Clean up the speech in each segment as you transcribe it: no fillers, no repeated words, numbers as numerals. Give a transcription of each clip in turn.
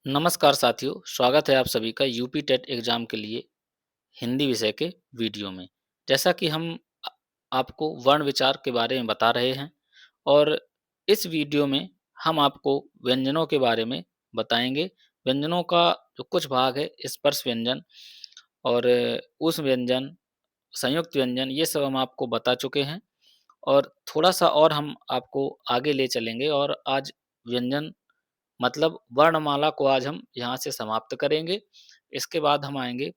नमस्कार साथियों, स्वागत है आप सभी का यूपी टेट एग्जाम के लिए हिंदी विषय के वीडियो में। जैसा कि हम अ, आपको वर्ण विचार के बारे में बता रहे हैं और इस वीडियो में हम आपको व्यंजनों के बारे में बताएंगे। व्यंजनों का जो कुछ भाग है, स्पर्श व्यंजन और उस व्यंजन, संयुक्त व्यंजन, ये सब हम आपको बता चुके हैं और थोड़ा-सा और हम आपको आगे ले चलेंगे और आज व्यंजन मतलब वर्णमाला को आज हम यहाँ से समाप्त करेंगे। इसके बाद हम आएँगे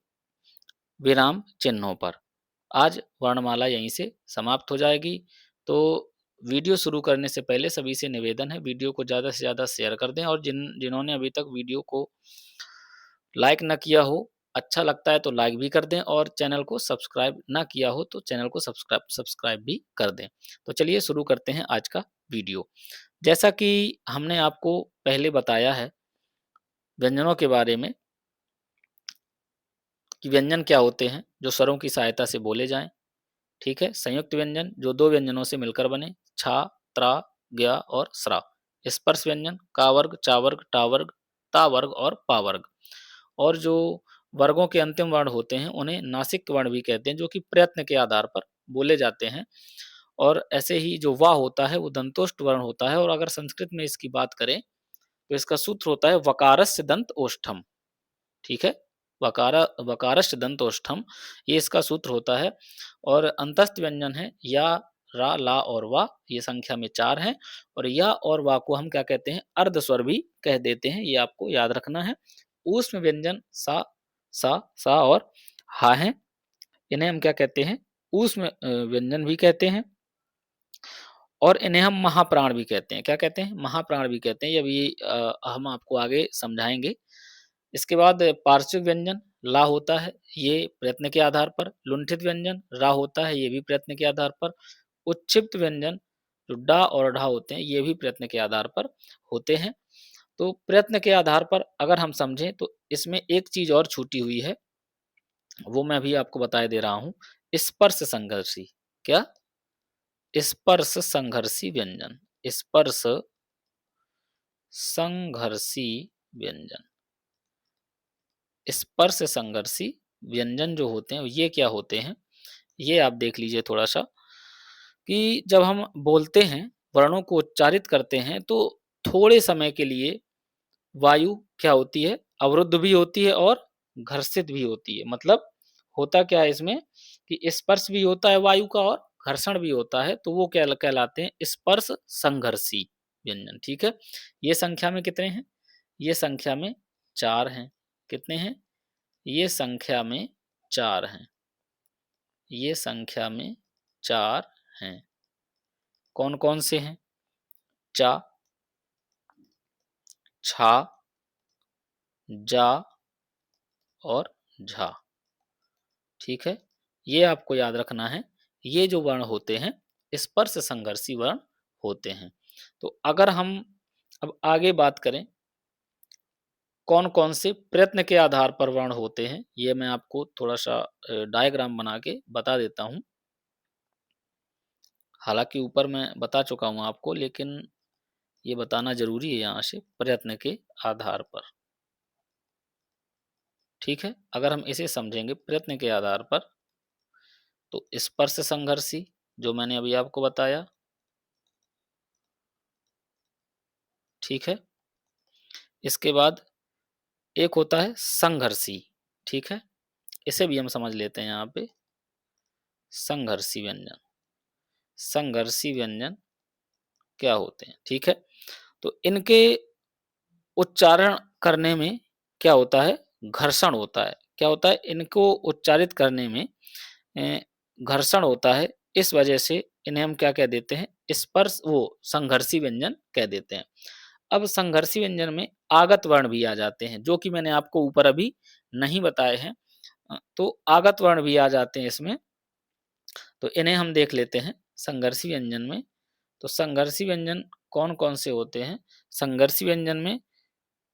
विराम चिन्हों पर। आज वर्णमाला यहीं से समाप्त हो जाएगी। तो वीडियो शुरू करने से पहले सभी से निवेदन है, वीडियो को ज़्यादा से ज़्यादा शेयर कर दें और जिन्होंने अभी तक वीडियो को लाइक ना किया हो, अच्छा लगता है तो लाइक भी कर दें और चैनल को सब्सक्राइब ना किया हो तो चैनल को सब्सक्राइब सब्सक्राइब भी कर दें। तो चलिए शुरू करते हैं आज का वीडियो। जैसा कि हमने आपको पहले बताया है व्यंजनों के बारे में कि व्यंजन क्या होते हैं जो स्वरों की सहायता से बोले जाएं। ठीक है, संयुक्त व्यंजन जो दो व्यंजनों से मिलकर बने, छा, त्रा, ज्ञा और स्रा। स्पर्श व्यंजन का वर्ग, चा वर्ग, टा वर्ग, ता वर्ग और पा वर्ग। और जो वर्गों के अंतिम वर्ण होते हैं उन्हें नासिक वर्ण भी कहते हैं, जो कि प्रयत्न के आधार पर बोले जाते हैं। और ऐसे ही जो वा होता है वो दंतोष्ठ वर्ण होता है और अगर संस्कृत में इसकी बात करें तो इसका सूत्र होता है वकारस्य दंत ओष्ठम। ठीक है, वकारस्य दंत ओष्ठम, ये इसका सूत्र होता है। और अंतस्थ व्यंजन है या, रा, ला और वा, ये संख्या में 4 हैं। और या और वा को हम क्या कहते हैं, अर्ध स्वर भी कह देते हैं, ये आपको याद रखना है। ऊष्म व्यंजन सा, सा और हा हैं, इन्हें हम क्या कहते हैं, ऊष्म व्यंजन भी कहते हैं। और इन्हें हम महाप्राण भी कहते हैं। क्या कहते हैं, महाप्राण भी कहते हैं। ये भी हम आपको आगे समझाएंगे। इसके बाद पार्श्विक व्यंजन ला होता है, ये प्रयत्न के आधार पर। लुंठित व्यंजन रा होता है, ये भी प्रयत्न के आधार पर। उच्छिप्त व्यंजन जो डा और ढा होते हैं, ये भी प्रयत्न के आधार पर होते हैं। तो प्रयत्न के आधार पर अगर हम समझें तो इसमें एक चीज और छूटी हुई है, वो मैं अभी आपको बता दे रहा हूँ। स्पर्श संघर्षी। क्या? स्पर्श संघर्षी व्यंजन। स्पर्श संघर्षी व्यंजन। स्पर्श संघर्षी व्यंजन जो होते हैं ये क्या होते हैं, ये आप देख लीजिए थोड़ा सा। कि जब हम बोलते हैं, वर्णों को उच्चारित करते हैं तो थोड़े समय के लिए वायु क्या होती है, अवरुद्ध भी होती है और घर्षित भी होती है। मतलब होता क्या है इसमें कि स्पर्श भी होता है वायु का और घर्षण भी होता है, तो वो क्या कहलाते हैं, स्पर्श संघर्षी व्यंजन। ठीक है, ये संख्या में कितने हैं, ये संख्या में 4 हैं। कितने हैं, ये संख्या में 4 हैं। ये संख्या में 4 हैं। कौन कौन से हैं, चा, छा, जा और झा। ठीक है, ये आपको याद रखना है। ये जो वर्ण होते हैं स्पर्श संघर्षी वर्ण होते हैं। तो अगर हम अब आगे बात करें कौन कौन से प्रयत्न के आधार पर वर्ण होते हैं, ये मैं आपको थोड़ा सा डायग्राम बना के बता देता हूं। हालांकि ऊपर मैं बता चुका हूं आपको, लेकिन ये बताना जरूरी है यहाँ से, प्रयत्न के आधार पर। ठीक है, अगर हम इसे समझेंगे प्रयत्न के आधार पर तो स्पर्श संघर्षी जो मैंने अभी आपको बताया। ठीक है, इसके बाद एक होता है संघर्षी। ठीक है, इसे भी हम समझ लेते हैं यहाँ पे। संघर्षी व्यंजन, संघर्षी व्यंजन क्या होते हैं। ठीक है, तो इनके उच्चारण करने में क्या होता है, घर्षण होता है। क्या होता है, इनको उच्चारित करने में घर्षण होता है। इस वजह से इन्हें हम क्या कह देते हैं, स्पर्श वो संघर्षी व्यंजन कह देते हैं। अब संघर्षी व्यंजन में आगत वर्ण भी आ जाते हैं, जो कि मैंने आपको ऊपर अभी नहीं बताए हैं। तो आगत वर्ण भी आ जाते हैं इसमें, तो इन्हें हम देख लेते हैं संघर्षी व्यंजन में। तो संघर्षी व्यंजन कौन कौन से होते हैं, संघर्षी व्यंजन में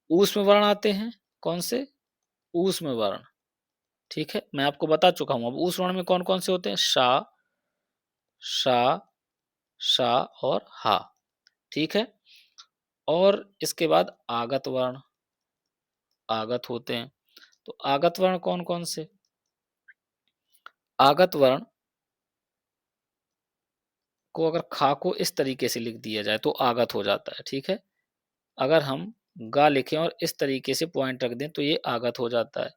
ऊष्म वर्ण आते हैं। कौन से, ऊष्म वर्ण। ठीक है, मैं आपको बता चुका हूं। अब ऊष्म वर्ण में कौन कौन से होते हैं, शा, शा, शा और हा। ठीक है, और इसके बाद आगत वर्ण। आगत होते हैं। तो आगत वर्ण कौन कौन से? आगत वर्ण को अगर खा को इस तरीके से लिख दिया जाए तो आगत हो जाता है, ठीक है। अगर हम गा लिखें और इस तरीके से पॉइंट रख दें तो ये आगत हो जाता है।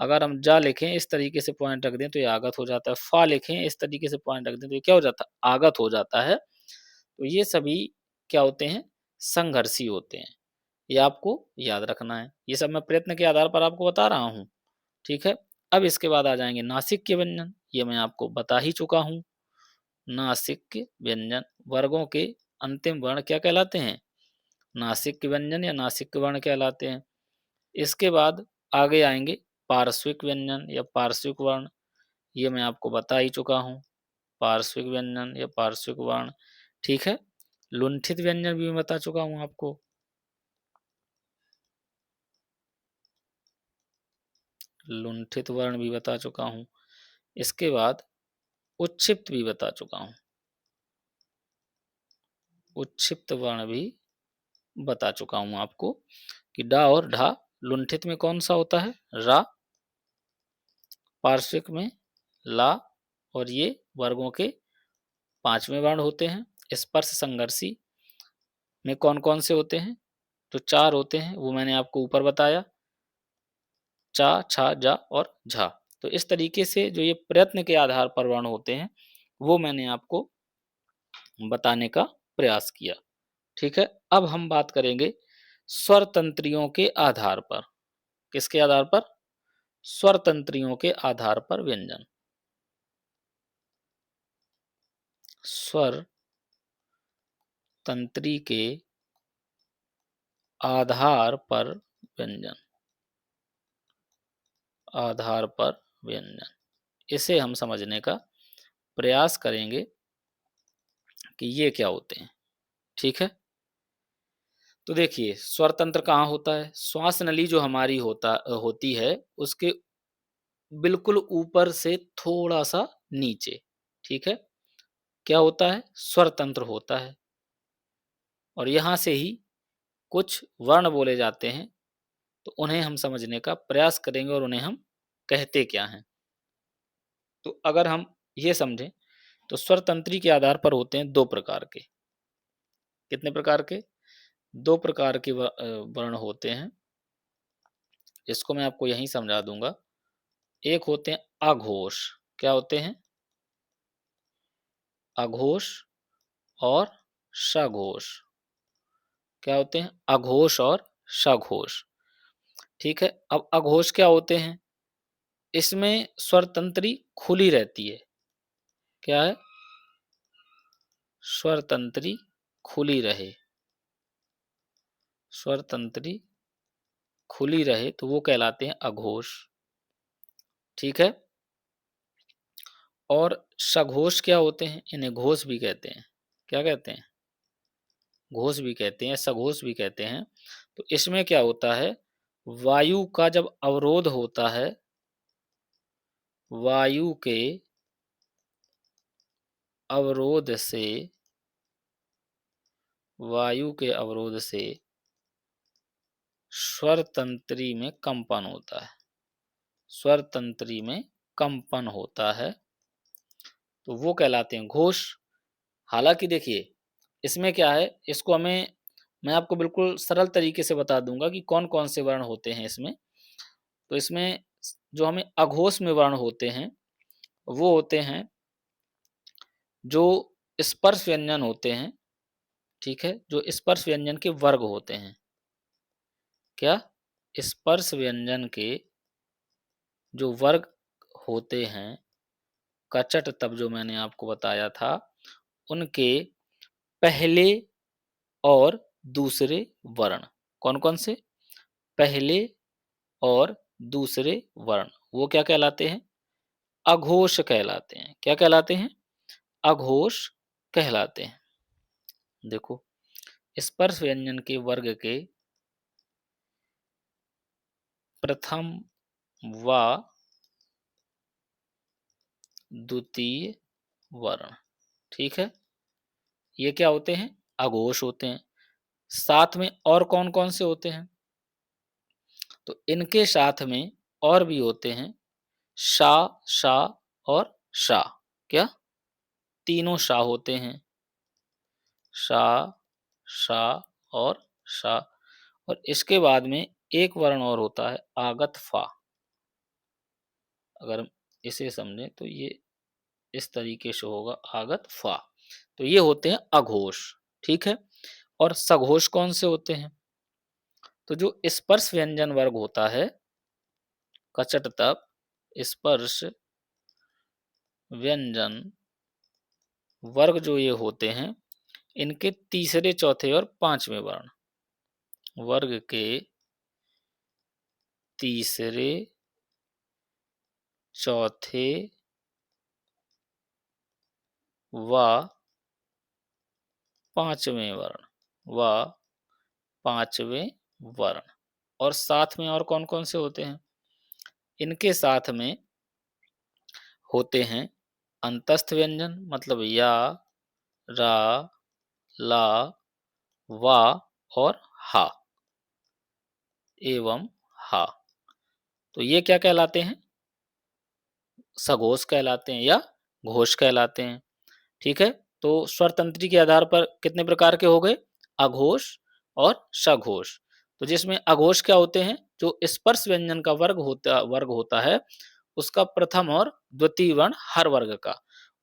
अगर हम जा लिखें इस तरीके से पॉइंट रख दें तो ये आगत हो जाता है। फा लिखें इस तरीके से पॉइंट रख दें तो ये क्या हो जाता है? आगत हो जाता है। तो ये सभी क्या होते हैं? संघर्षी होते हैं। ये आपको याद रखना है। ये सब मैं प्रयत्न के आधार पर आपको बता रहा हूँ, ठीक है। अब इसके बाद आ जाएंगे नासिक के व्यंजन। ये मैं आपको बता ही चुका हूँ। नासिक के व्यंजन वर्गों के अंतिम वर्ण क्या कहलाते हैं? नासिक के व्यंजन या नासिक के वर्ण कहलाते हैं। इसके बाद आगे आएंगे पार्श्विक व्यंजन या पार्श्विक वर्ण। ये मैं आपको बता ही चुका हूँ। पार्श्विक व्यंजन या पार्श्विक वर्ण, ठीक है। लुंठित व्यंजन भी मैं बता चुका हूँ आपको। लुंठित वर्ण भी बता चुका हूँ। इसके बाद उच्छिप्त भी बता चुका हूँ। उच्छिप्त वर्ण भी बता चुका हूँ आपको कि डा और ढा। लुंठित में कौन सा होता है? रा। पार्श्विक में ला। और ये वर्गों के पांचवें वर्ण होते हैं। स्पर्श संघर्षी में कौन कौन से होते हैं? जो चार होते हैं वो मैंने आपको ऊपर बताया, चा, छा, जा और झा। तो इस तरीके से जो ये प्रयत्न के आधार पर वर्ण होते हैं वो मैंने आपको बताने का प्रयास किया, ठीक है। अब हम बात करेंगे स्वर तंत्रियों के आधार पर। किसके आधार पर? स्वर तंत्रियों के आधार पर व्यंजन। स्वर तंत्री के आधार पर व्यंजन। आधार पर व्यंजन, इसे हम समझने का प्रयास करेंगे कि ये क्या होते हैं, ठीक है। तो देखिए स्वर तंत्र कहाँ होता है? श्वास नली जो हमारी होती है उसके बिल्कुल ऊपर से थोड़ा सा नीचे, ठीक है। क्या होता है? स्वर तंत्र होता है। और यहां से ही कुछ वर्ण बोले जाते हैं। तो उन्हें हम समझने का प्रयास करेंगे और उन्हें हम कहते क्या हैं। तो अगर हम ये समझें तो स्वर तंत्री के आधार पर होते हैं दो प्रकार के। कितने प्रकार के? दो प्रकार के वर्ण होते हैं। इसको मैं आपको यहीं समझा दूंगा। एक होते हैं अघोष। क्या होते हैं? अघोष और सघोष। क्या होते हैं? अघोष और सघोष, ठीक है। अब अघोष क्या होते हैं? इसमें स्वर तंत्री खुली रहती है। क्या है? स्वर तंत्री खुली रहे। स्वर तंत्री खुली रहे तो वो कहलाते हैं अघोष, ठीक है। और सघोष क्या होते हैं? इन्हें घोष भी कहते हैं। क्या कहते हैं? घोष भी कहते हैं, सघोष भी कहते हैं। तो इसमें क्या होता है? वायु का जब अवरोध होता है, वायु के अवरोध से, वायु के अवरोध से स्वर तंत्री में कंपन होता है। स्वर तंत्री में कंपन होता है तो वो कहलाते हैं घोष। हालांकि देखिए इसमें क्या है, इसको हमें मैं आपको बिल्कुल सरल तरीके से बता दूंगा कि कौन कौन से वर्ण होते हैं इसमें। तो इसमें जो हमें अघोष में वर्ण होते हैं वो होते हैं जो स्पर्श व्यंजन होते हैं, ठीक है। जो स्पर्श व्यंजन के वर्ग होते हैं। क्या? स्पर्श व्यंजन के जो वर्ग होते हैं, कचट तब जो मैंने आपको बताया था, उनके पहले और दूसरे वर्ण कौन कौन से? पहले और दूसरे वर्ण वो क्या कहलाते हैं? अघोष कहलाते हैं। क्या कहलाते हैं? अघोष कहलाते हैं। देखो स्पर्श व्यंजन के वर्ग के प्रथम व द्वितीय वर्ण, ठीक है, ये क्या होते हैं? अघोष होते हैं। साथ में और कौन कौन से होते हैं? तो इनके साथ में और भी होते हैं शा, शा और शा। क्या? तीनों शा होते हैं। शा, शा और शा। और इसके बाद में एक वर्ण और होता है आगत फा। अगर हम इसे समझें तो ये इस तरीके से होगा आगत फा। तो ये होते हैं अघोष। ठीक है। और सघोष कौन से होते हैं? तो जो स्पर्श व्यंजन वर्ग होता है कचट तप स्पर्श व्यंजन वर्ग जो ये होते हैं इनके तीसरे, चौथे और पांचवें वर्ण वर्ग के तीसरे, चौथे व पांचवें वर्ण और साथ में और कौन कौन से होते हैं? इनके साथ में होते हैं अंतस्थ व्यंजन मतलब या, रा, ला, वा और हा एवं हा। तो ये क्या कहलाते हैं? सघोष कहलाते हैं या घोष कहलाते हैं। ठीक है। तो स्वर तंत्री के आधार पर कितने प्रकार के हो गए? अघोष और सघोष। तो जिसमें अघोष क्या होते हैं? जो स्पर्श व्यंजन का वर्ग होता है उसका प्रथम और द्वितीय वर्ण हर वर्ग का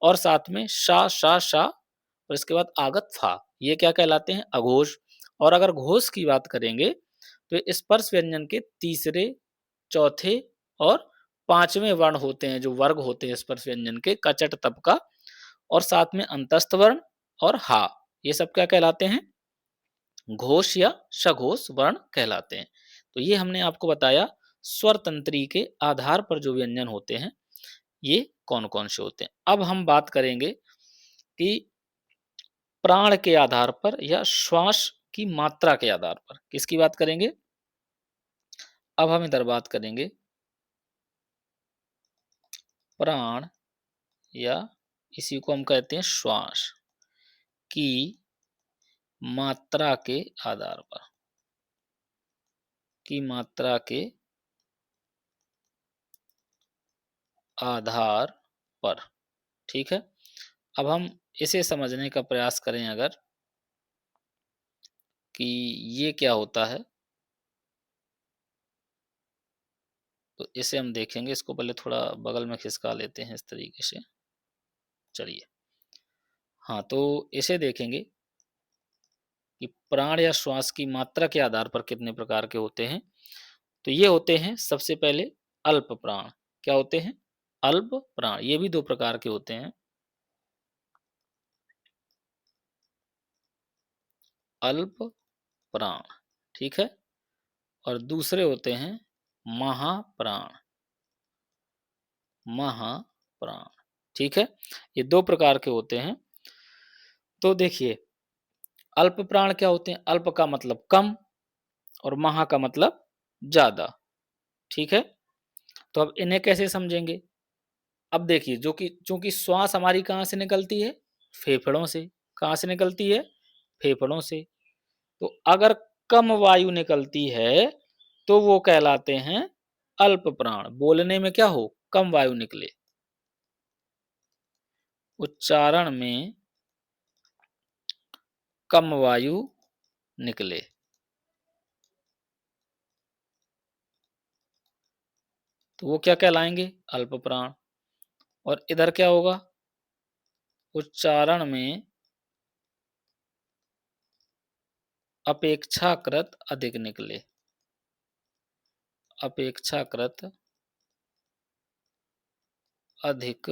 और साथ में शा, शा, शा और इसके बाद आगत फा, ये क्या कहलाते हैं? अघोष। और अगर घोष की बात करेंगे तो स्पर्श व्यंजन के तीसरे, चौथे और पांचवें वर्ण होते हैं जो वर्ग होते हैं स्पर्श व्यंजन के कचट तप का और साथ में अंतस्थ वर्ण और हा, ये सब क्या कहलाते हैं? घोष या सघोष वर्ण कहलाते हैं। तो ये हमने आपको बताया स्वर तंत्री के आधार पर जो व्यंजन होते हैं ये कौन कौन से होते हैं। अब हम बात करेंगे कि प्राण के आधार पर या श्वास की मात्रा के आधार पर किसकी बात करेंगे? अब हम इधर बात करेंगे प्राण या इसी को हम कहते हैं श्वास की मात्रा के आधार पर आधार पर। ठीक है। अब हम इसे समझने का प्रयास करें अगर कि ये क्या होता है तो इसे हम देखेंगे। इसको पहले थोड़ा बगल में खिसका लेते हैं इस तरीके से। चलिए, हाँ, तो इसे देखेंगे कि प्राण या श्वास की मात्रा के आधार पर कितने प्रकार के होते हैं। तो ये होते हैं सबसे पहले अल्प प्राण। क्या होते हैं? अल्प प्राण। ये भी दो प्रकार के होते हैं, अल्प प्राण। ठीक है। और दूसरे होते हैं महाप्राण। महाप्राण। ठीक है। ये दो प्रकार के होते हैं। तो देखिए, अल्प प्राण क्या होते हैं? अल्प का मतलब कम और महा का मतलब ज्यादा। ठीक है। तो अब इन्हें कैसे समझेंगे? अब देखिए, जो कि चूंकि श्वास हमारी कहाँ से निकलती है? फेफड़ों से। कहाँ से निकलती है? फेफड़ों से। तो अगर कम वायु निकलती है तो वो कहलाते हैं अल्प प्राण। बोलने में क्या हो? कम वायु निकले, उच्चारण में कम वायु निकले, तो वो क्या कहलाएंगे? अल्प प्राण। और इधर क्या होगा? उच्चारण में अपेक्षाकृत अधिक निकले, अपेक्षाकृत अधिक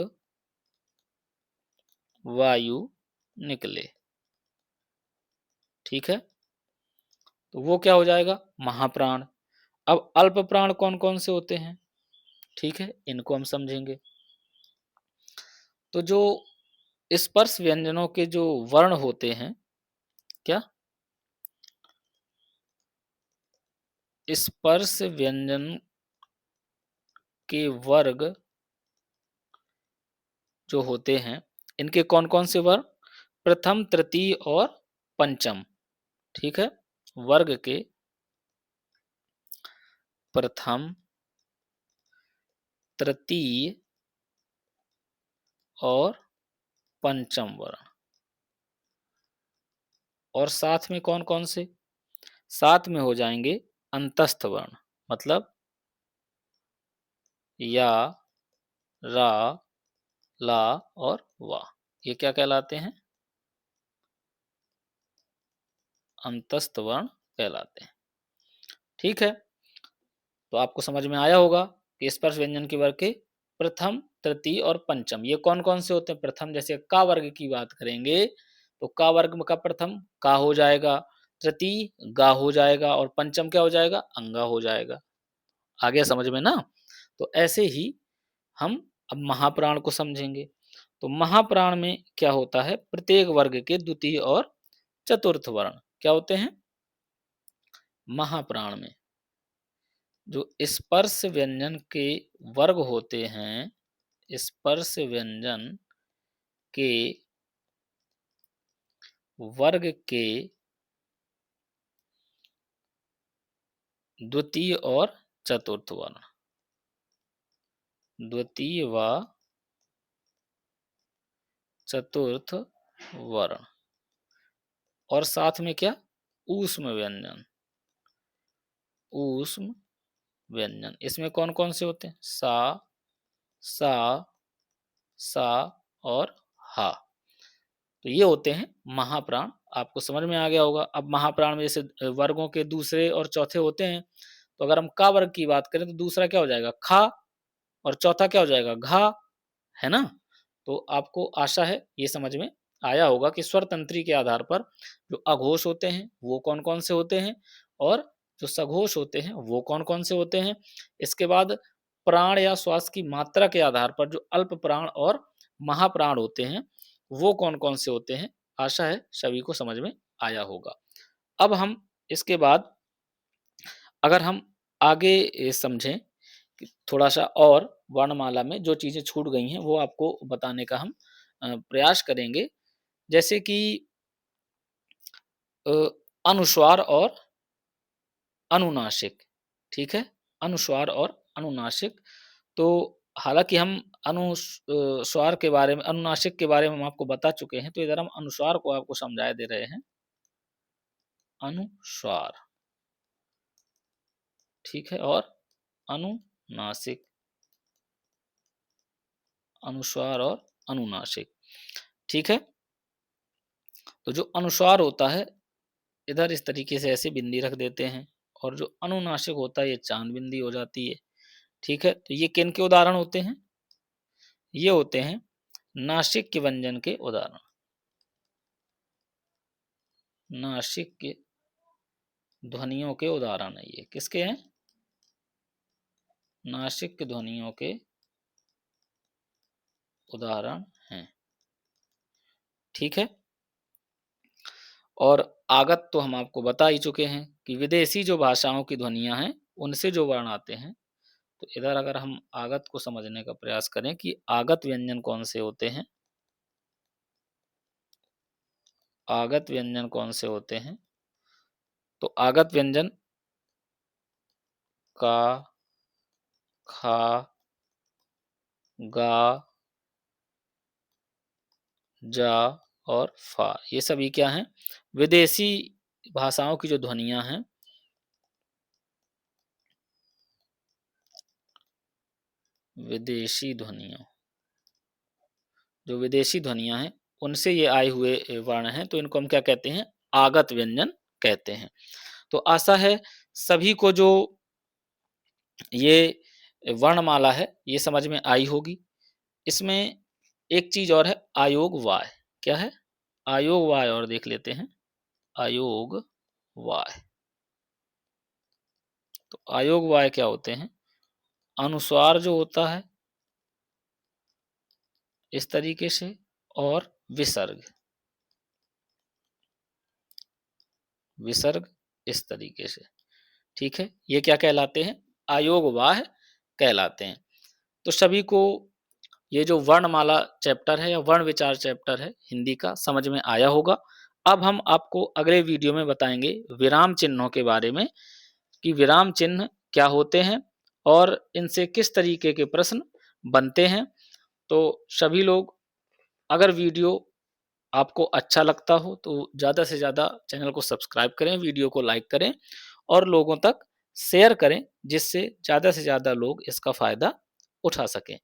वायु निकले। ठीक है। तो वो क्या हो जाएगा? महाप्राण। अब अल्प प्राण कौन कौन से होते हैं? ठीक है, इनको हम समझेंगे। तो जो स्पर्श व्यंजनों के जो वर्ण होते हैं, क्या? स्पर्श व्यंजन के वर्ग जो होते हैं इनके कौन कौन से वर्ग? प्रथम, तृतीय और पंचम। ठीक है। वर्ग के प्रथम, तृतीय और पंचम वर्ण। और साथ में कौन कौन से? साथ में हो जाएंगे अंतस्थ वर्ण, मतलब या, रा, ला और वा। ये क्या कहलाते हैं? अंतस्थ वर्ण कहलाते हैं। ठीक है, तो आपको समझ में आया होगा कि स्पर्श व्यंजन के वर्ग के प्रथम, तृतीय और पंचम ये कौन कौन से होते हैं। प्रथम जैसे का वर्ग की बात करेंगे तो का वर्ग का प्रथम का हो जाएगा, तृतीय गा हो जाएगा और पंचम क्या हो जाएगा? अंगा हो जाएगा। आ गया समझ में ना? तो ऐसे ही हम अब महाप्राण को समझेंगे। तो महाप्राण में क्या होता है? प्रत्येक वर्ग के द्वितीय और चतुर्थ वर्ण क्या होते हैं? महाप्राण में जो स्पर्श व्यंजन के वर्ग होते हैं, स्पर्श व्यंजन के वर्ग के द्वितीय और चतुर्थ वर्ण, द्वितीय व चतुर्थ वर्ण। और साथ में क्या? ऊष्म व्यंजन, ऊष्म व्यंजन। इसमें कौन कौन से होते हैं? सा, सा, सा और हा। तो ये होते हैं महाप्राण। आपको समझ में आ गया होगा। अब महाप्राण में जैसे वर्गों के दूसरे और चौथे होते हैं, तो अगर हम का वर्ग की बात करें तो दूसरा क्या हो जाएगा? खा, और चौथा क्या हो जाएगा? घा, है ना? तो आपको आशा है ये समझ में आया होगा कि स्वर तंत्री के आधार पर जो अघोष होते हैं वो कौन कौन से होते हैं और जो सघोष होते हैं वो कौन कौन से होते हैं। इसके बाद प्राण या श्वास की मात्रा के आधार पर जो अल्प प्राण और महाप्राण होते हैं वो कौन कौन से होते हैं। आशा है सभी को समझ में आया होगा। अब हम इसके बाद अगर हम आगे समझें कि थोड़ा सा और वर्णमाला में जो चीजें छूट गई हैं वो आपको बताने का हम प्रयास करेंगे। जैसे कि अ, अनुस्वार और अनुनासिक। ठीक है, अनुस्वार और अनुनासिक। तो हालांकि हम अनुस्वार के बारे में, अनुनासिक के बारे में हम आपको बता चुके हैं, तो इधर हम अनुस्वार को आपको समझाए दे रहे हैं। अनुस्वार, ठीक है, और अनुनासिक, अनुस्वार और अनुनासिक। ठीक है, तो जो अनुस्वार होता है इधर इस तरीके से ऐसे बिंदी रख देते हैं, और जो अनुनासिक होता है ये चांद बिंदी हो जाती है। ठीक है, तो ये किन के उदाहरण होते हैं? ये होते हैं नासिक के व्यंजन के उदाहरण, नासिक के ध्वनियों के उदाहरण है। ये किसके हैं? नासिक के ध्वनियों के उदाहरण हैं। ठीक है, और आगत तो हम आपको बता ही चुके हैं कि विदेशी जो भाषाओं की ध्वनियां हैं उनसे जो वर्ण आते हैं। तो इधर अगर हम आगत को समझने का प्रयास करें कि आगत व्यंजन कौन से होते हैं, आगत व्यंजन कौन से होते हैं, तो आगत व्यंजन का, खा, गा, जा और फा, ये सभी क्या हैं? विदेशी भाषाओं की जो ध्वनियां हैं, विदेशी ध्वनियों, जो विदेशी ध्वनियां हैं उनसे ये आए हुए वर्ण हैं, तो इनको हम क्या कहते हैं? आगत व्यंजन कहते हैं। तो आशा है सभी को जो ये वर्णमाला है ये समझ में आई होगी। इसमें एक चीज और है, आयोग वाय। क्या है? आयोग वाय, और देख लेते हैं आयोग वाय। तो आयोग वाय क्या होते हैं? अनुस्वार जो होता है इस तरीके से, और विसर्ग, विसर्ग इस तरीके से। ठीक है, ये क्या कहलाते हैं? आयोगवाह कहलाते हैं। तो सभी को ये जो वर्णमाला चैप्टर है या वर्ण विचार चैप्टर है हिंदी का समझ में आया होगा। अब हम आपको अगले वीडियो में बताएंगे विराम चिन्हों के बारे में कि विराम चिन्ह क्या होते हैं और इनसे किस तरीके के प्रश्न बनते हैं। तो सभी लोग, अगर वीडियो आपको अच्छा लगता हो तो ज़्यादा से ज़्यादा चैनल को सब्सक्राइब करें, वीडियो को लाइक करें और लोगों तक शेयर करें, जिससे ज़्यादा से ज़्यादा लोग इसका फ़ायदा उठा सकें।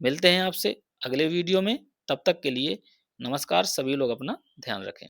मिलते हैं आपसे अगले वीडियो में, तब तक के लिए नमस्कार। सभी लोग अपना ध्यान रखें।